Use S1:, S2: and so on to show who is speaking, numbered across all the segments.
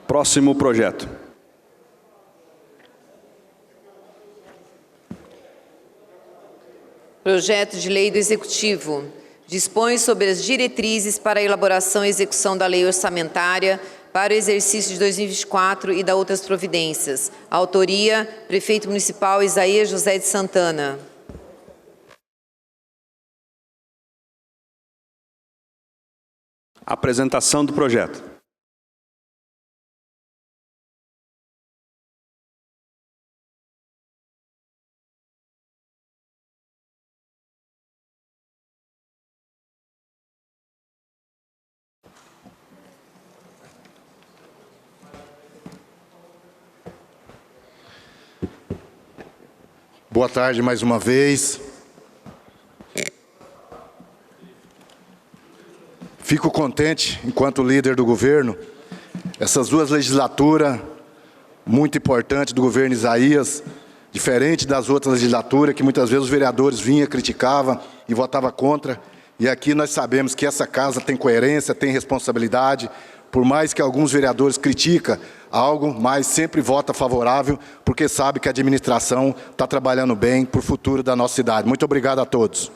S1: Próximo projeto.
S2: Projeto de Lei do Executivo. Dispõe sobre as diretrizes para a elaboração e execução da lei orçamentária para o exercício de 2024 e da outras providências. Autoria, Prefeito Municipal Isaías José de Santana.
S1: Apresentação do projeto.
S3: Boa tarde mais uma vez. Fico contente, enquanto líder do governo, essas duas legislaturas muito importantes do governo Isaías, diferente das outras legislaturas, que muitas vezes os vereadores vinham, criticavam e votavam contra. E aqui nós sabemos que essa casa tem coerência, tem responsabilidade, por mais que alguns vereadores criticam algo, mas sempre vota favorável, porque sabe que a administração está trabalhando bem para o futuro da nossa cidade. Muito obrigado a todos.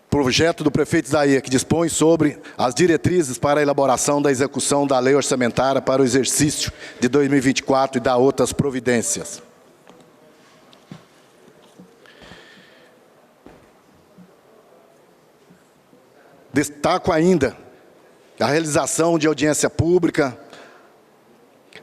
S3: Projeto do prefeito Isaías, que dispõe sobre as diretrizes para a elaboração da execução da lei orçamentária para o exercício de 2024 e da outras providências. Destaco ainda a realização de audiência pública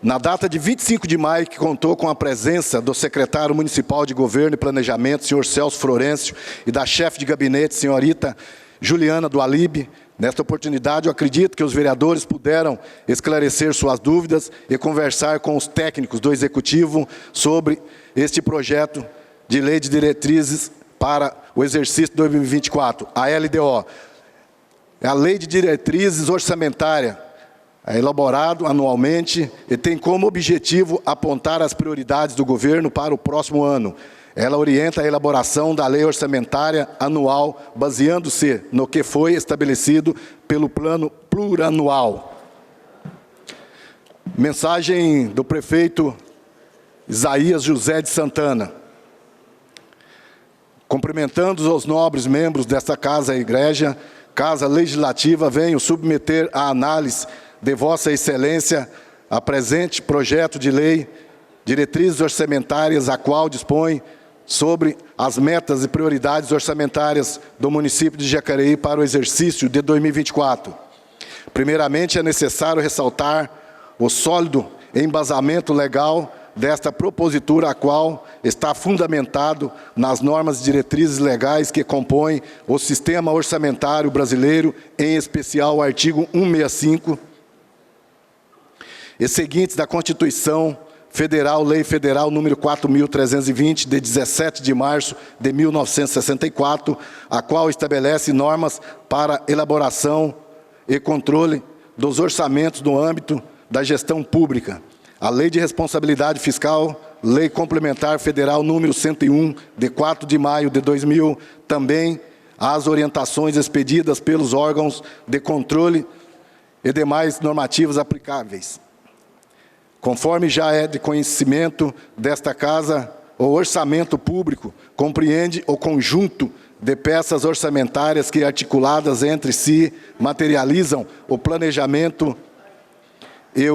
S3: na data de 25 de maio, que contou com a presença do secretário municipal de Governo e Planejamento, senhor Celso Florencio, e da chefe de gabinete, senhorita Juliana do Alibe. Nesta oportunidade, eu acredito que os vereadores puderam esclarecer suas dúvidas e conversar com os técnicos do Executivo sobre este projeto de lei de diretrizes para o exercício de 2024, a LDO. A Lei de Diretrizes Orçamentária é elaborado anualmente e tem como objetivo apontar as prioridades do governo para o próximo ano. Ela orienta a elaboração da lei orçamentária anual, baseando-se no que foi estabelecido pelo plano plurianual. Mensagem do prefeito Isaías José de Santana. Cumprimentando os nobres membros desta Casa e Igreja, Casa Legislativa, venho submeter à análise de Vossa Excelência a presente projeto de lei, diretrizes orçamentárias, a qual dispõe sobre as metas e prioridades orçamentárias do município de Jacareí para o exercício de 2024. Primeiramente, é necessário ressaltar o sólido embasamento legal desta propositura, a qual está fundamentado nas normas e diretrizes legais que compõem o sistema orçamentário brasileiro, em especial o artigo 165 e seguintes da Constituição Federal, Lei Federal número 4.320, de 17 de março de 1964, a qual estabelece normas para elaboração e controle dos orçamentos no âmbito da gestão pública. A Lei de Responsabilidade Fiscal, Lei Complementar Federal número 101, de 4 de maio de 2000, também as orientações expedidas pelos órgãos de controle e demais normativas aplicáveis. Conforme já é de conhecimento desta Casa, o orçamento público compreende o conjunto de peças orçamentárias que, articuladas entre si, materializam o planejamento e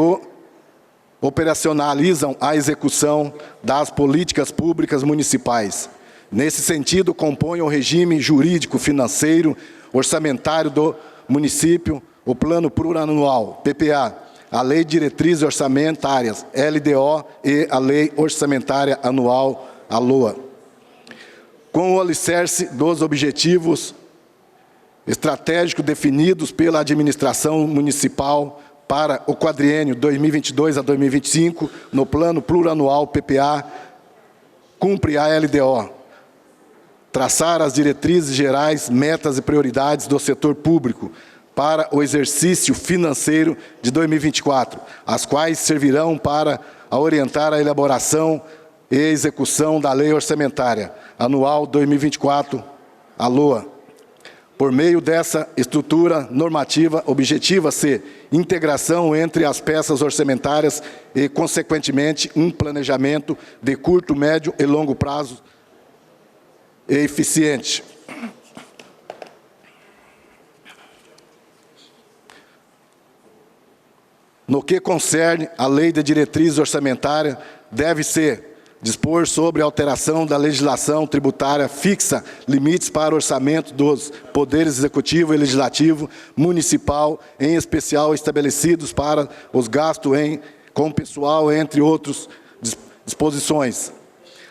S3: operacionalizam a execução das políticas públicas municipais. Nesse sentido, compõe o regime jurídico, financeiro, orçamentário do município, o Plano Plurianual, PPA, a Lei de Diretrizes Orçamentárias, LDO, e a Lei Orçamentária Anual, a LOA. Com o alicerce dos objetivos estratégicos definidos pela administração municipal para o quadriênio 2022 a 2025, no Plano Plurianual PPA, cumpre a LDO, traçar as diretrizes gerais, metas e prioridades do setor público para o exercício financeiro de 2024, as quais servirão para orientar a elaboração e execução da Lei Orçamentária Anual 2024, a LOA. Por meio dessa estrutura normativa, objetiva-se integração entre as peças orçamentárias e, consequentemente, um planejamento de curto, médio e longo prazo e eficiente. No que concerne à Lei de Diretrizes Orçamentárias, deve-se dispor sobre a alteração da legislação tributária fixa limites para orçamento dos poderes executivo e legislativo municipal, em especial estabelecidos para os gastos com pessoal, entre outras disposições.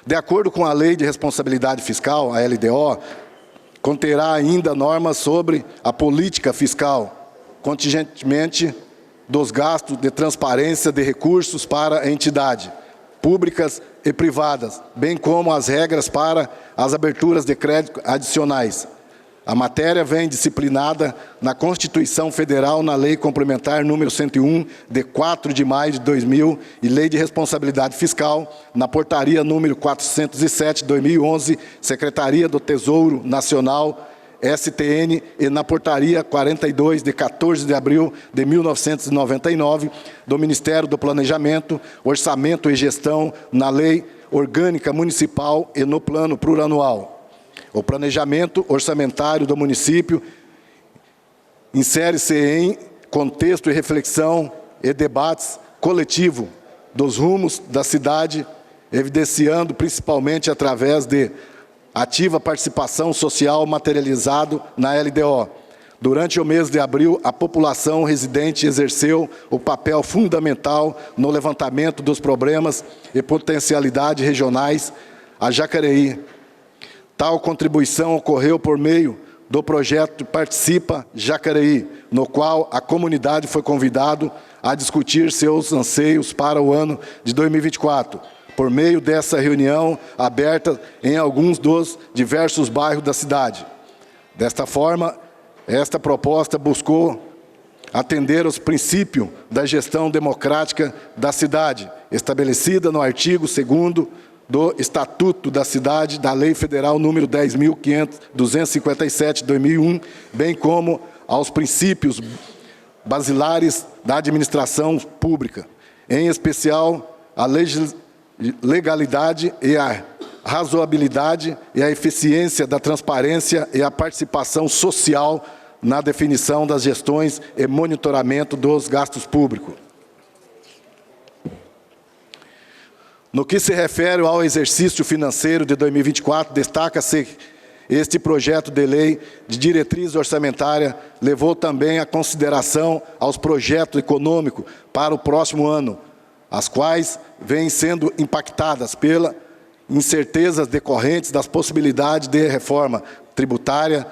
S3: De acordo com a Lei de Responsabilidade Fiscal, a LDO, conterá ainda normas sobre a política fiscal, contingentemente dos gastos de transparência de recursos para a entidade, públicas e privadas, bem como as regras para as aberturas de crédito adicionais. A matéria vem disciplinada na Constituição Federal, na Lei Complementar número 101, de 4 de maio de 2000, e Lei de Responsabilidade Fiscal, na Portaria número 407 de 2011, Secretaria do Tesouro Nacional, STN, e na Portaria 42, de 14 de abril de 1999, do Ministério do Planejamento, Orçamento e Gestão, na Lei Orgânica Municipal e no Plano Plurianual. O planejamento orçamentário do município insere-se em contexto e reflexão e debates coletivo dos rumos da cidade, evidenciando principalmente através de ativa participação social materializado na LDO. Durante o mês de abril, a população residente exerceu o papel fundamental no levantamento dos problemas e potencialidades regionais a Jacareí. Tal contribuição ocorreu por meio do projeto Participa Jacareí, no qual a comunidade foi convidada a discutir seus anseios para o ano de 2024. Por meio dessa reunião aberta em alguns dos diversos bairros da cidade. Desta forma, esta proposta buscou atender aos princípios da gestão democrática da cidade, estabelecida no artigo 2º do Estatuto da Cidade, da Lei Federal número 10.257 de 2001, bem como aos princípios basilares da administração pública, em especial a legalidade e a razoabilidade e a eficiência da transparência e a participação social na definição das gestões e monitoramento dos gastos públicos. No que se refere ao exercício financeiro de 2024, destaca-se este projeto de lei de diretriz orçamentária levou também a consideração aos projetos econômicos para o próximo ano, as quais vêm sendo impactadas pela incertezas decorrentes das possibilidades de reforma tributária,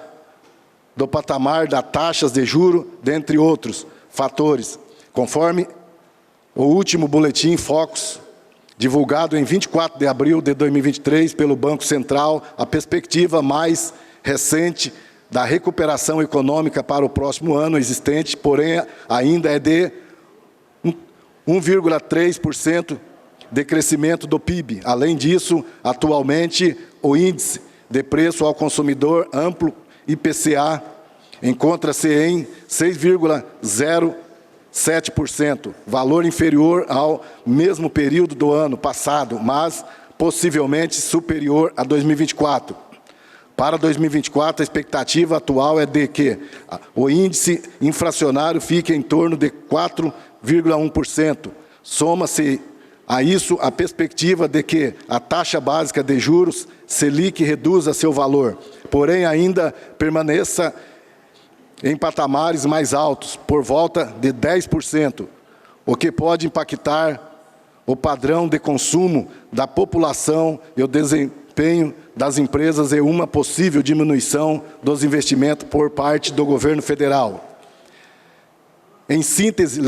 S3: do patamar das taxas de juros, dentre outros fatores. Conforme o último boletim Focus, divulgado em 24 de abril de 2023 pelo Banco Central, a perspectiva mais recente da recuperação econômica para o próximo ano existente, porém, ainda é de 1,3% de crescimento do PIB. Além disso, atualmente, o índice de preço ao consumidor amplo, IPCA, encontra-se em 6,07%, valor inferior ao mesmo período do ano passado, mas possivelmente superior a 2024. Para 2024, a expectativa atual é de que o índice inflacionário fique em torno de 4,1%. Soma-se a isso a perspectiva de que a taxa básica de juros, Selic, reduza seu valor, porém ainda permaneça em patamares mais altos, por volta de 10%, o que pode impactar o padrão de consumo da população e o desempenho das empresas e uma possível diminuição dos investimentos por parte do governo federal. Em síntese,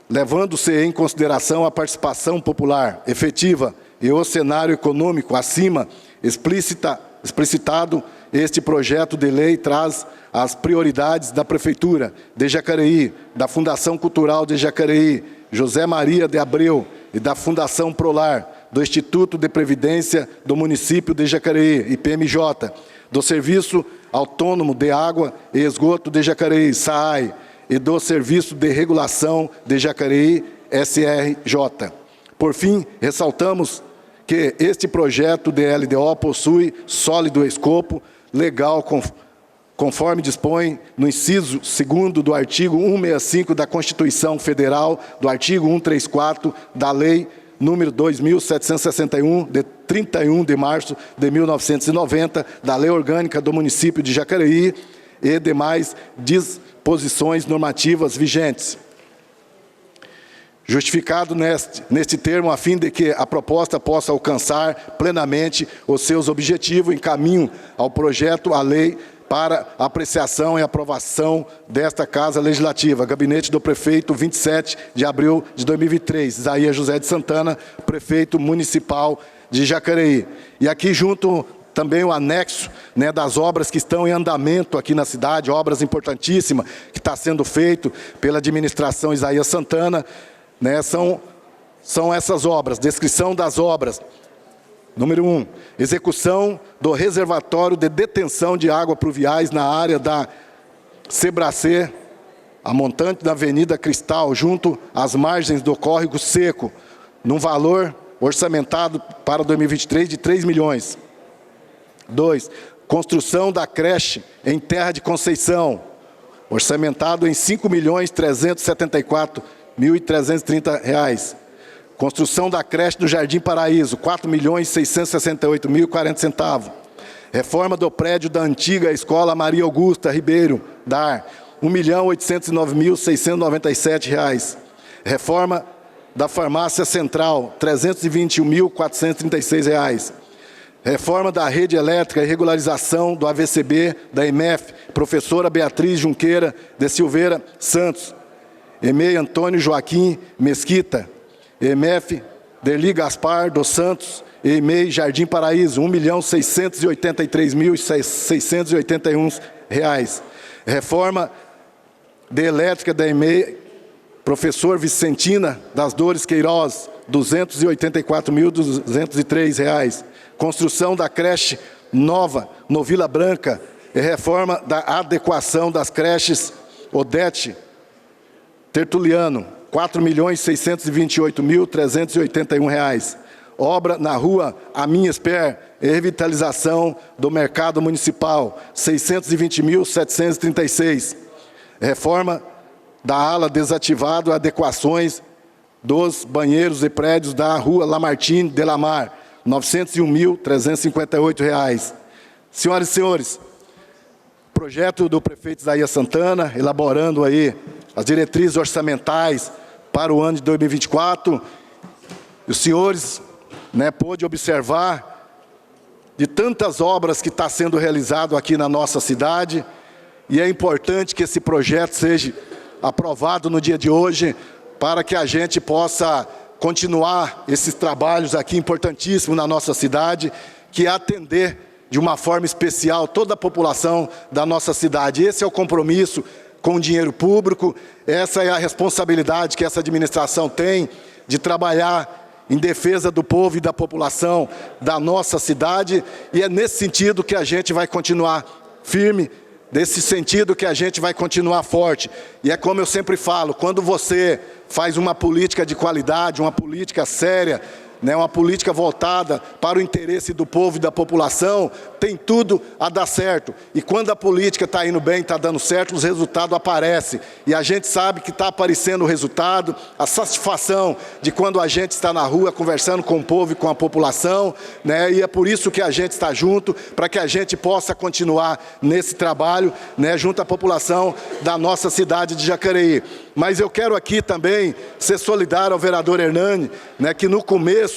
S3: levando-se em consideração a participação popular efetiva e o cenário econômico acima explicitado, este projeto de lei traz as prioridades da Prefeitura de Jacareí, da Fundação Cultural de Jacareí, José Maria de Abreu e da Fundação Prolar, do Instituto de Previdência do município de Jacareí, IPMJ, do Serviço Autônomo de Água e Esgoto de Jacareí, SAAI, e do Serviço de Regulação de Jacareí, SRJ. Por fim, ressaltamos que este projeto de LDO possui sólido escopo legal conforme dispõe no inciso 2º do artigo 165 da Constituição Federal, do artigo 134 da Lei número 2.761, de 31 de março de 1990, da Lei Orgânica do Município de Jacareí e demais disposições normativas vigentes. Justificado neste termo, a fim de que a proposta possa alcançar plenamente os seus objetivos, encaminho ao projeto a lei para apreciação e aprovação desta Casa Legislativa. Gabinete do Prefeito, 27 de abril de 2023. Isaías José de Santana, Prefeito Municipal de Jacareí. E aqui junto também o anexo, né, das obras que estão em andamento aqui na cidade, obras importantíssimas que está sendo feito pela administração Isaías Santana, né, são essas obras, descrição das obras. Número 1, execução do reservatório de detenção de água pluviais na área da Sebracê, a montante da Avenida Cristal, junto às margens do Córrego Seco, num valor orçamentado para 2023 de 3 milhões. 2, construção da creche em Terra de Conceição, orçamentado em R$ 5.374.330 reais. Construção da creche do Jardim Paraíso, R$ 4.668.040. Reforma do prédio da antiga Escola Maria Augusta Ribeiro, DAR, R$ 1.809.697 reais. Reforma da Farmácia Central, R$ 321.436 reais. Reforma da rede elétrica e regularização do AVCB da EMEF, professora Beatriz Junqueira de Silveira Santos. EMEI Antônio Joaquim Mesquita. EMEF Derli Gaspar dos Santos. EMEI Jardim Paraíso, R$ 1.683.681 reais. Reforma de elétrica da EMEI, professor Vicentina das Dores Queiroz, R$ 284.203 reais. Construção da creche nova no Vila Branca e reforma da adequação das creches Odete Tertuliano, R$ 4.628.381 reais. Obra na rua Aminhesper e revitalização do mercado municipal, R$ 620.736. Reforma da ala desativado, adequações dos banheiros e prédios da rua Lamartine de Lamar, R$ 901.358 reais. Senhoras e senhores, projeto do prefeito Isaías Santana, elaborando aí as diretrizes orçamentais para o ano de 2024. Os senhores, né, pôde observar de tantas obras que está sendo realizado aqui na nossa cidade, e é importante que esse projeto seja aprovado no dia de hoje, para que a gente possa continuar esses trabalhos aqui importantíssimos na nossa cidade, que é atender de uma forma especial toda a população da nossa cidade. Esse é o compromisso com o dinheiro público, essa é a responsabilidade que essa administração tem de trabalhar em defesa do povo e da população da nossa cidade, e é nesse sentido que a gente vai continuar firme, nesse sentido que a gente vai continuar forte. E é como eu sempre falo, quando você faz uma política de qualidade, uma política séria, né, uma política voltada para o interesse do povo e da população, tem tudo a dar certo. E quando a política está indo bem, está dando certo, os resultados aparecem. E a gente sabe que está aparecendo o resultado, a satisfação de quando a gente está na rua conversando com o povo e com a população, né, e é por isso que a gente está junto, para que a gente possa continuar nesse trabalho, né, junto à população da nossa cidade de Jacareí. Mas eu quero aqui também ser solidário ao vereador Hernani, né, que no começo,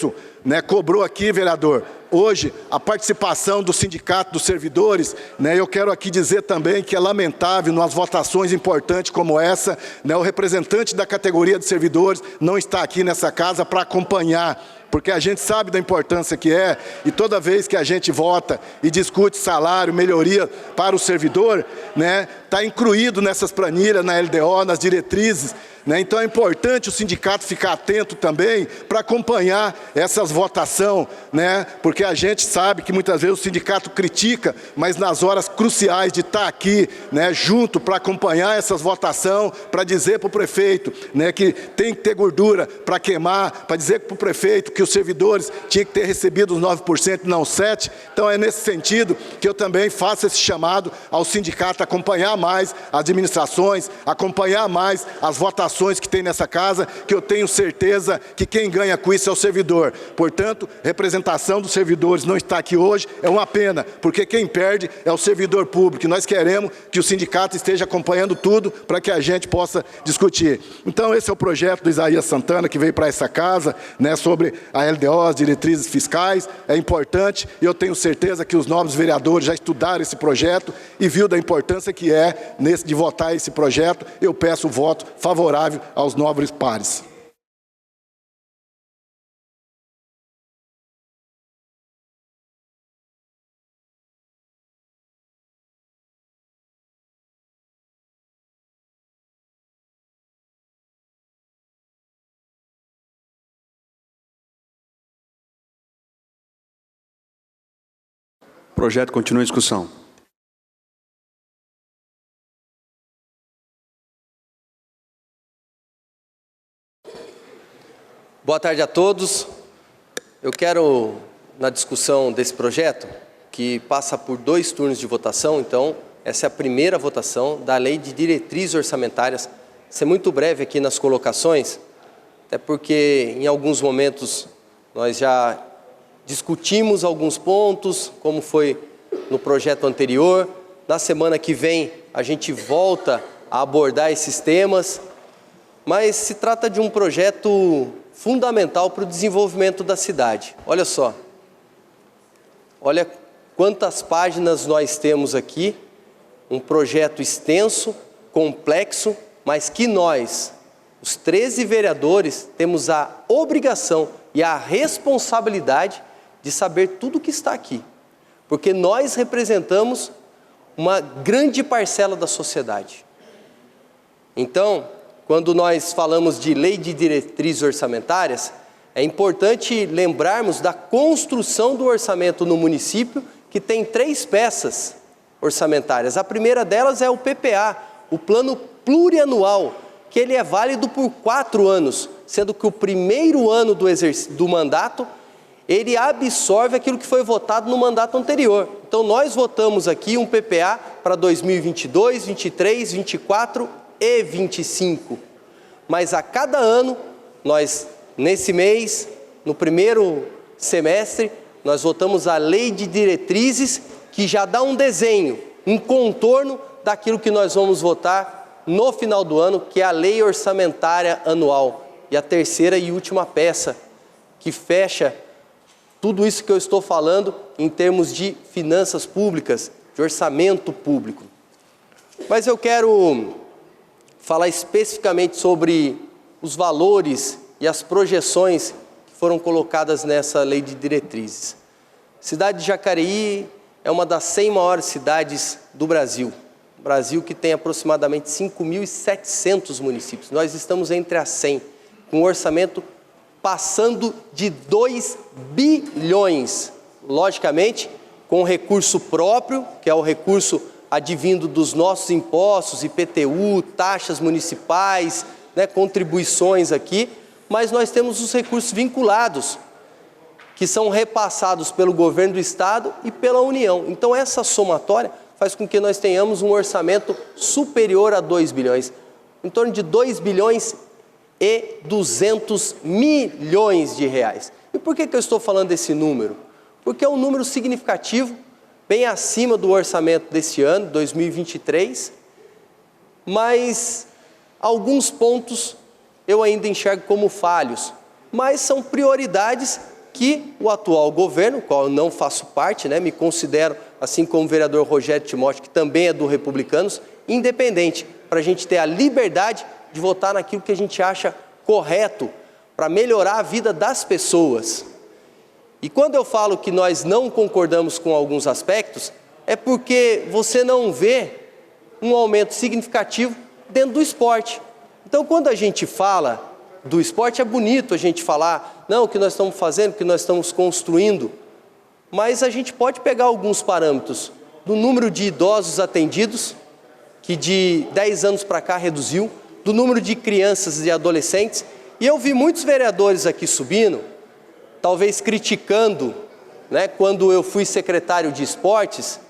S3: né, cobrou aqui, vereador, hoje a participação do Sindicato dos Servidores, né, eu quero aqui dizer também que é lamentável, nas votações importantes como essa, né, o representante da categoria de servidores não está aqui nessa casa para acompanhar, porque a gente sabe da importância que é, e toda vez que a gente vota e discute salário, melhoria para o servidor, né, está incluído nessas planilhas, na LDO, nas diretrizes, né, então é importante o sindicato ficar atento também para acompanhar essas votações, né, porque a gente sabe que muitas vezes o sindicato critica, mas nas horas cruciais de estar aqui, né, junto para acompanhar essas votações, para dizer para o prefeito, né, que tem que ter gordura para queimar, para dizer para o prefeito que os servidores tinham que ter recebido os 9% e não 7%. Então é nesse sentido que eu também faço esse chamado ao sindicato acompanhar mais as administrações, acompanhar mais as votações que tem nessa casa, que eu tenho certeza que quem ganha com isso é o servidor. Portanto, representação dos servidores não está aqui hoje, é uma pena, porque quem perde é o servidor público. E nós queremos que o sindicato esteja acompanhando tudo para que a gente possa discutir. Então, esse é o projeto do Isaías Santana, que veio para essa casa, né, sobre a LDO, as diretrizes fiscais. É importante e eu tenho certeza que os nobres vereadores já estudaram esse projeto e viu da importância que é de votar esse projeto. Eu peço o voto favorável aos nobres pares.
S1: O projeto continua em discussão.
S4: Boa tarde a todos. Eu quero, na discussão desse projeto, que passa por 2 turnos de votação, então, essa é a primeira votação da Lei de Diretrizes Orçamentárias. Ser muito breve aqui nas colocações, até porque em alguns momentos nós já discutimos alguns pontos, como foi no projeto anterior. Na semana que vem a gente volta a abordar esses temas, mas se trata de um projeto fundamental para o desenvolvimento da cidade. Olha só, olha quantas páginas nós temos aqui, um projeto extenso, complexo, mas que nós, os 13 vereadores, temos a obrigação e a responsabilidade de saber tudo o que está aqui, porque nós representamos uma grande parcela da sociedade. Então, quando nós falamos de lei de diretrizes orçamentárias, é importante lembrarmos da construção do orçamento no município, que tem 3 peças orçamentárias. A primeira delas é o PPA, o Plano Plurianual, que ele é válido por 4 anos, sendo que o primeiro ano do mandato, ele absorve aquilo que foi votado no mandato anterior. Então, nós votamos aqui um PPA para 2022, 23, 24 e 25. Mas a cada ano, nós, nesse mês, no primeiro semestre, nós votamos a Lei de Diretrizes, que já dá um desenho, um contorno daquilo que nós vamos votar no final do ano, que é a Lei Orçamentária Anual. E a terceira e última peça, que fecha tudo isso que eu estou falando em termos de finanças públicas, de orçamento público. Mas eu quero falar especificamente sobre os valores e as projeções que foram colocadas nessa lei de diretrizes. Cidade de Jacareí é uma das 100 maiores cidades do Brasil. Brasil que tem aproximadamente 5.700 municípios. Nós estamos entre as 100, com um orçamento passando de 2 bilhões, logicamente, com recurso próprio, que é o recurso advindo dos nossos impostos, IPTU, taxas municipais, né, contribuições aqui, mas nós temos os recursos vinculados, que são repassados pelo governo do Estado e pela União. Então, essa somatória faz com que nós tenhamos um orçamento superior a 2 bilhões, em torno de 2 bilhões e 200 milhões de reais. E por que eu estou falando desse número? Porque é um número significativo, bem acima do orçamento desse ano, 2023, mas alguns pontos eu ainda enxergo como falhos, mas são prioridades que o atual governo, qual eu não faço parte, né, me considero, assim como o vereador Rogério Timóteo, que também é do Republicanos, independente, para a gente ter a liberdade de votar naquilo que a gente acha correto para melhorar a vida das pessoas. E quando eu falo que nós não concordamos com alguns aspectos, é porque você não vê um aumento significativo dentro do esporte. Então, quando a gente fala do esporte, é bonito a gente falar, não, o que nós estamos fazendo, o que nós estamos construindo, mas a gente pode pegar alguns parâmetros. do número de idosos atendidos, que de 10 anos para cá reduziu, do número de crianças e adolescentes. E eu vi muitos vereadores aqui subindo, talvez criticando, né, quando eu fui secretário de esportes,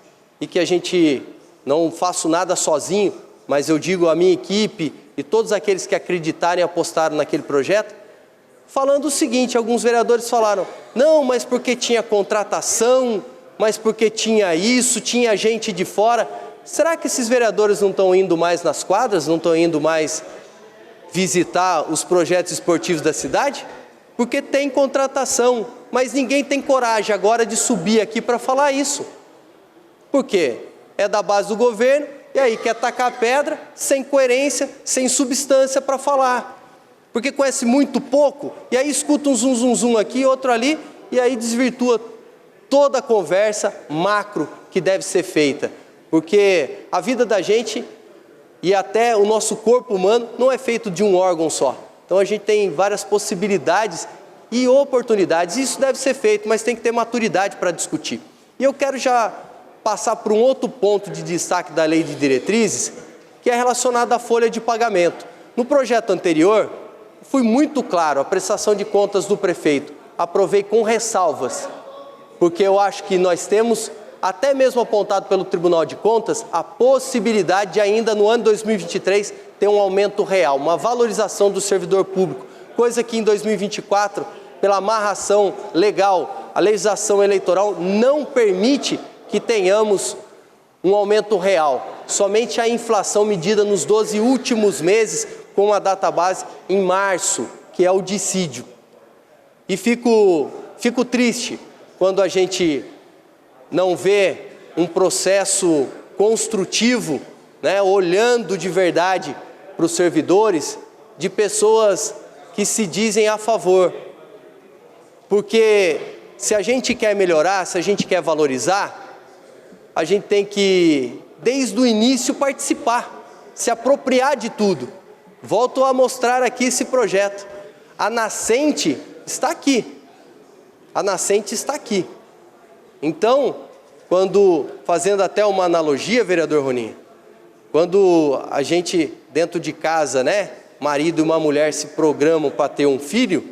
S4: e que a gente não faço nada sozinho, mas eu digo a minha equipe e todos aqueles que acreditaram e apostaram naquele projeto, falando o seguinte: alguns vereadores falaram, não, mas porque tinha contratação, mas porque tinha isso, tinha gente de fora. Será que esses vereadores não estão indo mais nas quadras, não estão indo mais visitar os projetos esportivos da cidade? Porque tem contratação, mas ninguém tem coragem agora de subir aqui para falar isso. Por quê? É da base do governo, e aí quer tacar pedra, sem coerência, sem substância para falar. Porque conhece muito pouco, e aí escuta um zum, zum, zum aqui, outro ali, e aí desvirtua toda a conversa macro que deve ser feita. Porque a vida da gente e até o nosso corpo humano não é feito de um órgão só. Então a gente tem várias possibilidades e oportunidades, e isso deve ser feito, mas tem que ter maturidade para discutir. E eu quero já passar por um outro ponto de destaque da lei de diretrizes, que é relacionado à folha de pagamento. No projeto anterior, fui muito claro, a prestação de contas do prefeito, aprovei com ressalvas, porque eu acho que nós temos, até mesmo apontado pelo Tribunal de Contas, a possibilidade de ainda no ano 2023 ter um aumento real, uma valorização do servidor público, coisa que em 2024, pela amarração legal, a legislação eleitoral não permite que tenhamos um aumento real. Somente a inflação medida nos 12 últimos meses, com a data base em março, que é o dissídio. E fico triste quando a gente não vê um processo construtivo, né, olhando de verdade para os servidores, de pessoas que se dizem a favor. Porque se a gente quer melhorar, se a gente quer valorizar, a gente tem que, desde o início, participar, se apropriar de tudo. Volto a mostrar aqui esse projeto. A nascente está aqui. A nascente está aqui. Então, quando, fazendo até uma analogia, vereador Roninha, quando a gente, dentro de casa, né, marido e uma mulher se programam para ter um filho,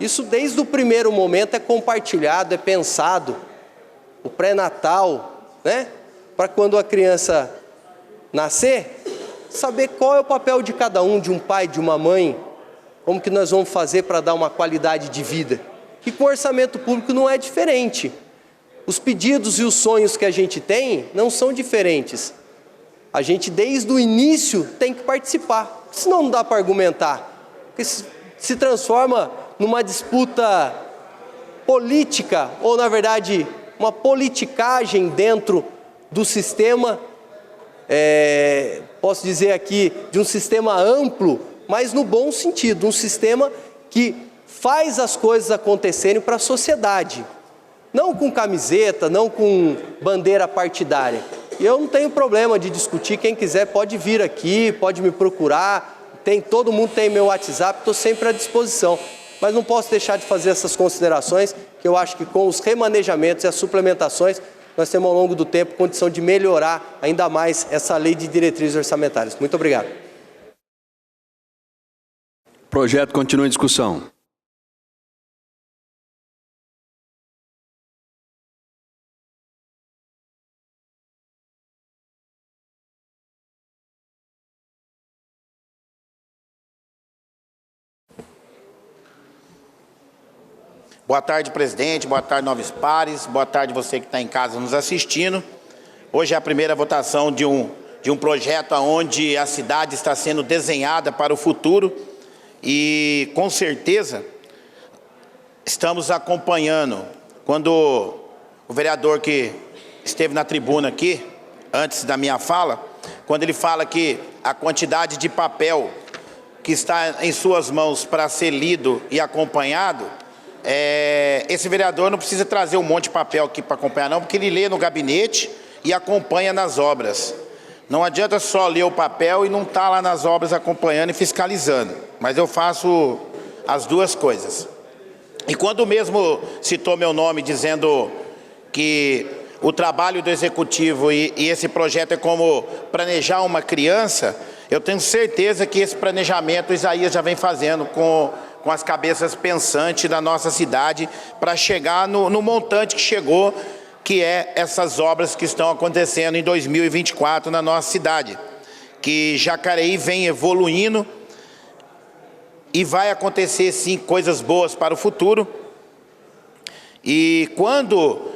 S4: isso desde o primeiro momento é compartilhado, é pensado. O pré-natal, né, para quando a criança nascer, saber qual é o papel de cada um, de um pai, de uma mãe, como que nós vamos fazer para dar uma qualidade de vida. E com o orçamento público não é diferente. Os pedidos e os sonhos que a gente tem não são diferentes. A gente, desde o início, tem que participar, senão não dá para argumentar. Porque se transforma numa disputa política, ou na verdade, uma politicagem dentro do sistema, posso dizer aqui, de um sistema amplo, mas no bom sentido, um sistema que faz as coisas acontecerem para a sociedade. Não com camiseta, não com bandeira partidária. E eu não tenho problema de discutir, quem quiser pode vir aqui, pode me procurar, todo mundo tem meu WhatsApp, estou sempre à disposição. Mas não posso deixar de fazer essas considerações, que eu acho que com os remanejamentos e as suplementações, nós temos ao longo do tempo condição de melhorar ainda mais essa lei de diretrizes orçamentárias. Muito obrigado.
S1: O projeto continua em discussão.
S5: Boa tarde, presidente. Boa tarde, nobres pares. Boa tarde, você que está em casa nos assistindo. Hoje é a primeira votação de um projeto onde a cidade está sendo desenhada para o futuro e, com certeza, estamos acompanhando. Quando o vereador que esteve na tribuna aqui, antes da minha fala, quando ele fala que a quantidade de papel que está em suas mãos para ser lido e acompanhado, esse vereador não precisa trazer um monte de papel aqui para acompanhar não, porque ele lê no gabinete e acompanha nas obras. Não adianta só ler o papel e não estar lá nas obras acompanhando e fiscalizando. Mas eu faço as duas coisas. E quando mesmo citou meu nome dizendo que o trabalho do Executivo e esse projeto é como planejar uma criança, eu tenho certeza que esse planejamento o Isaías já vem fazendo com as cabeças pensantes da nossa cidade para chegar no montante que chegou, que é essas obras que estão acontecendo em 2024 na nossa cidade. Que Jacareí vem evoluindo e vai acontecer sim coisas boas para o futuro. E quando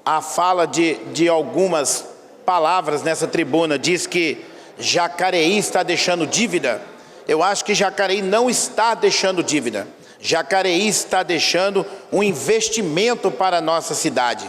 S5: a fala de algumas palavras nessa tribuna diz que Jacareí está deixando dívida, eu acho que Jacareí não está deixando dívida. Jacareí está deixando um investimento para a nossa cidade.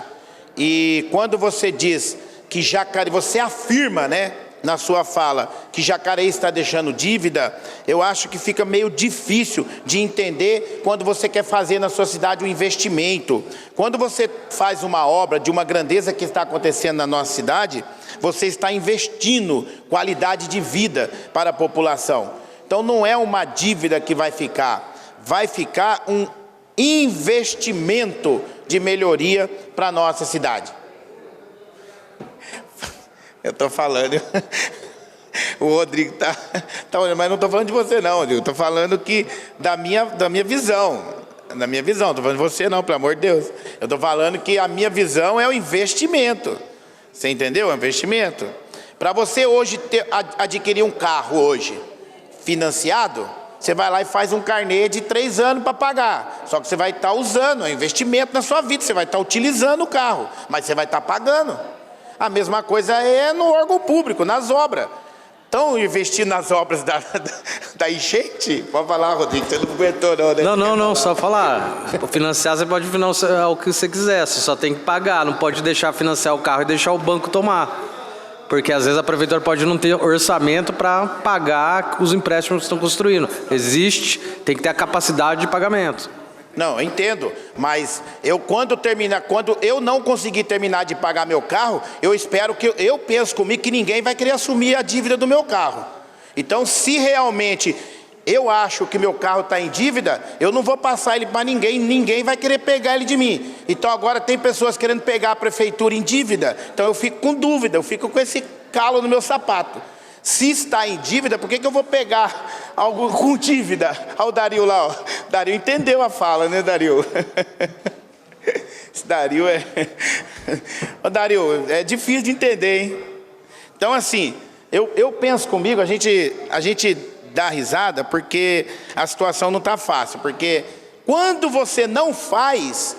S5: E quando você diz que Jacareí, você afirma, né, na sua fala, que Jacareí está deixando dívida, eu acho que fica meio difícil de entender quando você quer fazer na sua cidade um investimento. Quando você faz uma obra de uma grandeza que está acontecendo na nossa cidade, você está investindo qualidade de vida para a população. Então não é uma dívida que vai ficar um investimento de melhoria para a nossa cidade. Eu estou falando, o Rodrigo está olhando, mas não estou falando de você não, Rodrigo, estou falando que da minha visão, não estou falando de você não, pelo amor de Deus. Eu estou falando que a minha visão é o investimento, você entendeu? É um investimento. Para você hoje adquirir um carro hoje, financiado, você vai lá e faz um carnê de 3 anos para pagar, só que você vai estar usando, é um investimento na sua vida, você vai estar utilizando o carro, mas você vai estar pagando. A mesma coisa é no órgão público, nas obras. Estão investindo nas obras da enchente? Pode falar, Rodrigo, você não aguentou não, né?
S6: Não, só falar. Financiar, você pode financiar o que você quiser, você só tem que pagar, não pode deixar financiar o carro e deixar o banco tomar. Porque às vezes a prefeitura pode não ter orçamento para pagar os empréstimos que estão construindo. Existe, tem que ter a capacidade de pagamento.
S5: Não, eu entendo, mas quando eu não conseguir terminar de pagar meu carro, eu penso comigo que ninguém vai querer assumir a dívida do meu carro. Então, se realmente eu acho que meu carro está em dívida, eu não vou passar ele para ninguém vai querer pegar ele de mim. Então agora tem pessoas querendo pegar a prefeitura em dívida, então eu fico com dúvida, eu fico com esse calo no meu sapato. Se está em dívida, por que eu vou pegar algo com dívida? Olha o Dario lá, ó. Dario entendeu a fala, né, Dario? Esse Dario é... Ô, Dario, é difícil de entender, hein? Então, assim, eu penso comigo, a gente dá risada porque a situação não está fácil. Porque quando você não faz,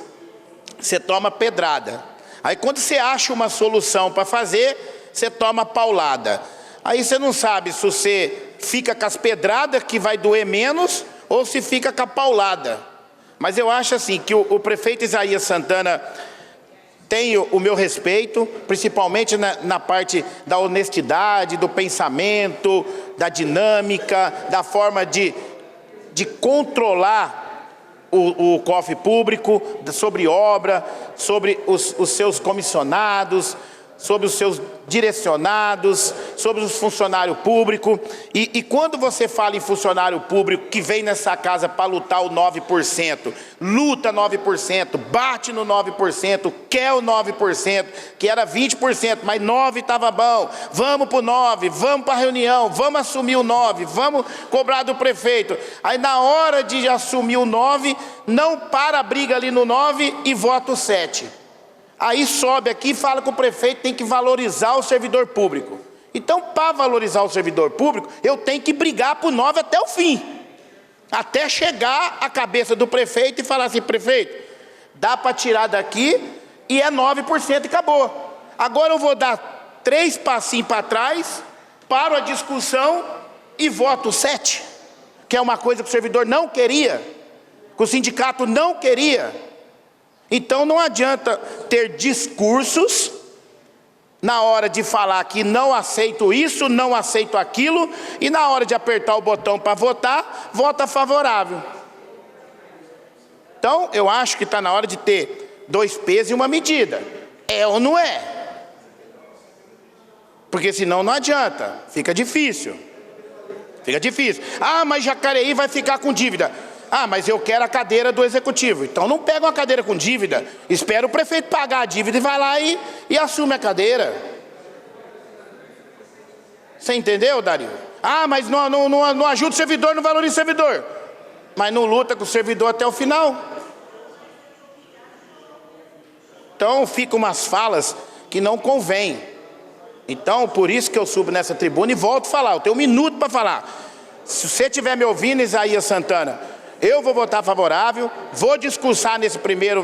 S5: você toma pedrada. Aí quando você acha uma solução para fazer, você toma paulada. Aí você não sabe se você fica com as pedradas, que vai doer menos, ou se fica com a paulada. Mas eu acho assim, que o prefeito Isaías Santana tem o meu respeito, principalmente na parte da honestidade, do pensamento, da dinâmica, da forma de controlar o cofre público, sobre obra, sobre os seus comissionados, sobre os seus direcionados, sobre os funcionários públicos. E quando você fala em funcionário público que vem nessa casa para lutar o 9%, luta 9%, bate no 9%, quer o 9%, que era 20%, mas 9% estava bom, vamos para o 9%, vamos para a reunião, vamos assumir o 9%, vamos cobrar do prefeito. Aí na hora de assumir o 9%, não para a briga ali no 9% e vota o 7%. Aí sobe aqui e fala que o prefeito tem que valorizar o servidor público. Então, para valorizar o servidor público, eu tenho que brigar por 9 até o fim. Até chegar à cabeça do prefeito e falar assim, prefeito, dá para tirar daqui e é 9% e acabou. Agora eu vou dar 3 passinhos para trás, paro a discussão e voto 7%, que é uma coisa que o servidor não queria, que o sindicato não queria. Então não adianta ter discursos na hora de falar que não aceito isso, não aceito aquilo, e na hora de apertar o botão para votar, vota favorável. Então eu acho que está na hora de ter 2 pesos e uma medida. É ou não é? Porque senão não adianta, fica difícil. Fica difícil. Ah, mas Jacareí vai ficar com dívida. Ah, mas eu quero a cadeira do executivo. Então não pega uma cadeira com dívida, espera o prefeito pagar a dívida e vai lá e assume a cadeira. Você entendeu, Dario? Ah, mas não ajuda o servidor, não valoriza o servidor. Mas não luta com o servidor até o final. Então ficam umas falas que não convêm. Então, por isso que eu subo nessa tribuna e volto a falar. Eu tenho 1 minuto para falar. Se você estiver me ouvindo, Isaías Santana, eu vou votar favorável, vou discursar nessa primeira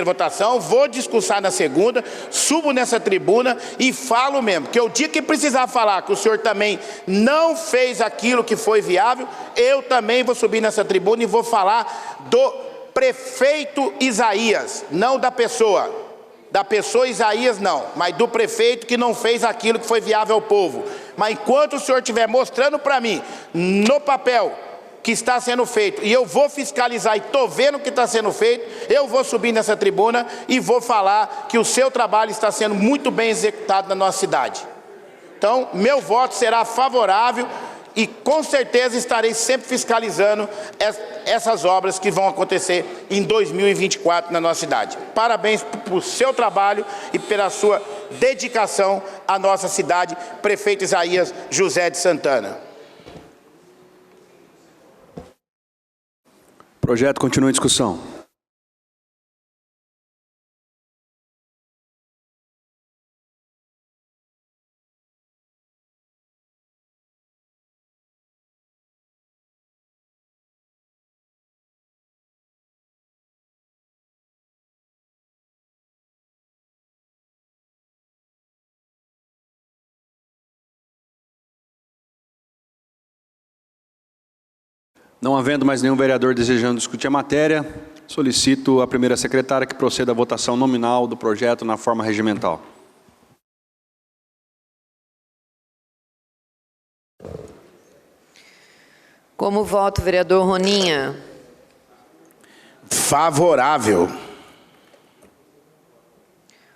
S5: votação, vou discursar na segunda, subo nessa tribuna e falo mesmo, que o dia que precisar falar que o senhor também não fez aquilo que foi viável, eu também vou subir nessa tribuna e vou falar do prefeito Isaías, não da pessoa. Da pessoa Isaías não, mas do prefeito que não fez aquilo que foi viável ao povo. Mas enquanto o senhor estiver mostrando para mim, no papel, que está sendo feito, e eu vou fiscalizar e estou vendo o que está sendo feito, eu vou subir nessa tribuna e vou falar que o seu trabalho está sendo muito bem executado na nossa cidade. Então, meu voto será favorável e com certeza estarei sempre fiscalizando essas obras que vão acontecer em 2024 na nossa cidade. Parabéns por seu trabalho e pela sua dedicação à nossa cidade, prefeito Isaías José de Santana.
S1: O projeto continua em discussão. Não havendo mais nenhum vereador desejando discutir a matéria, solicito à primeira secretária que proceda à votação nominal do projeto na forma regimental.
S2: Como voto, vereador Roninha?
S5: Favorável.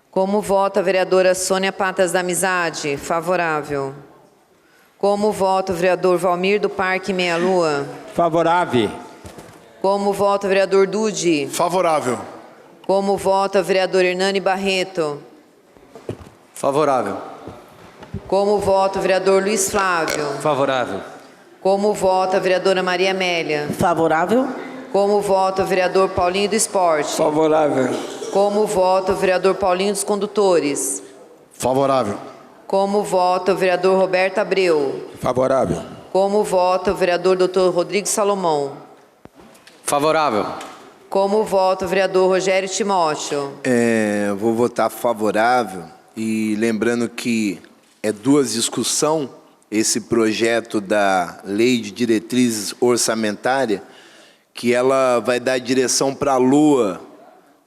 S2: Como vota a vereadora Sônia Patas da Amizade? Favorável. Como vota o vereador Valmir do Parque Meia Lua?
S7: Favorável.
S2: Como vota o vereador Dude?
S3: Favorável.
S2: Como vota o vereador Hernani Barreto?
S4: Favorável.
S2: Como vota o vereador Luiz Flávio?
S6: Favorável.
S2: Como vota a vereadora Maria Amélia?
S8: Favorável.
S2: Como vota o vereador Paulinho do Esporte?
S7: Favorável.
S2: Como vota o vereador Paulinho dos Condutores?
S3: Favorável.
S2: Como vota o vereador Roberto Abreu?
S7: Favorável.
S2: Como vota o vereador Dr. Rodrigo Salomão?
S6: Favorável.
S2: Como vota o vereador Rogério Timóteo?
S9: Vou votar favorável e lembrando que é 2 discussões esse projeto da Lei de Diretrizes Orçamentárias, que ela vai dar direção para a LOA,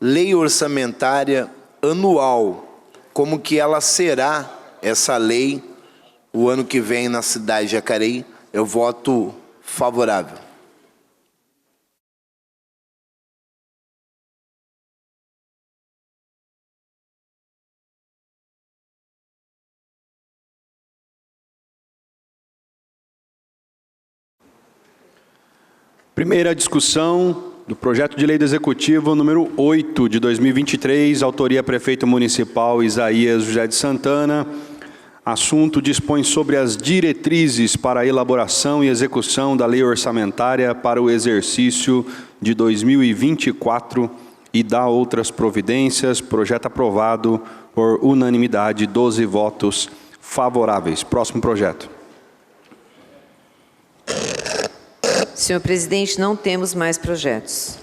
S9: Lei Orçamentária Anual, como que ela será essa lei o ano que vem na cidade de Jacareí. Eu voto favorável.
S1: Primeira discussão do projeto de lei do Executivo número 8 de 2023, autoria prefeito municipal Isaías José de Santana. Assunto dispõe sobre as diretrizes para a elaboração e execução da lei orçamentária para o exercício de 2024 e dá outras providências. Projeto aprovado por unanimidade, 12 votos favoráveis. Próximo projeto.
S2: Senhor presidente, não temos mais projetos.